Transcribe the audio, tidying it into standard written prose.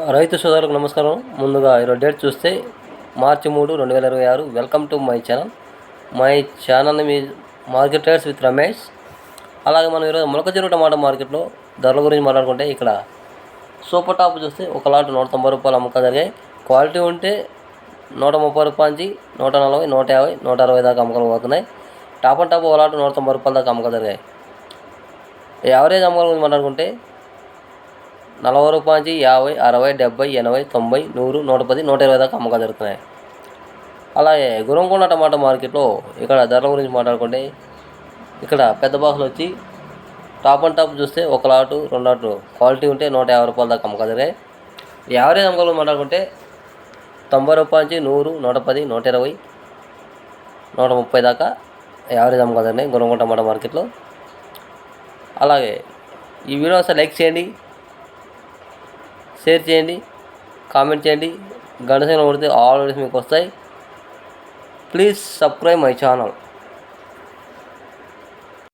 రైతు సోదరులకు నమస్కారం. ముందుగా ఈరోజు డేట్ చూస్తే మార్చి 3, 2026. Welcome to my channel. My ఛానల్ని మీ మార్కెట్ ట్రేడ్స్ విత్ రమేష్. అలాగే మనం ఈరోజు మొలకజొన్న టమాటా మార్కెట్లో ధరల గురించి మాట్లాడుకుంటే, ఇక్కడ సూపర్ టాప్ చూస్తే ఒక లాట్ 190 రూపాయలు అమ్మకం జరిగాయి. క్వాలిటీ ఉంటే 130 రూపాయల నుంచి 140, 150, 160 దాకా అమ్మకాలు పోతున్నాయి. టాప్ అండ్ టాప్ ఒక లాట్ 190 రూపాయల దాకా అమ్మకం జరిగాయి. యావరేజ్ అమ్మకాల గురించి మాట్లాడుకుంటే 40 రూపాయల నుంచి 50, 60, 70, 80, 90, 100, 110, 120 దాకా అమ్మకాలు జరుగుతున్నాయి. అలాగే గురంకొండ టమాటా మార్కెట్లో ఇక్కడ ధరల గురించి మాట్లాడుకుంటే, ఇక్కడ పెద్ద బాక్సులు వచ్చి టాప్ అండ్ టాప్ చూస్తే ఒక లాటు 2 లాట్లు క్వాలిటీ ఉంటే 150 రూపాయల దాకా అమ్మకాలు జరిగాయి. యావరేజ్ అమ్మకాలు మాట్లాడుకుంటే 90 రూపాయల నుంచి 100, 110, 120, 130 దాకా యావరేజ్ అమ్మకాలు జరిగినాయి గురంకొండ టమాటా మార్కెట్లో. అలాగే ఈ వీడియో వస్తే లైక్ చేయండి, షేర్ చేయండి, కామెంట్ చేయండి. గంట సింబల్ కొడితే ఆల్ వీడియోస్ మీకు వస్తాయి. Please subscribe my channel.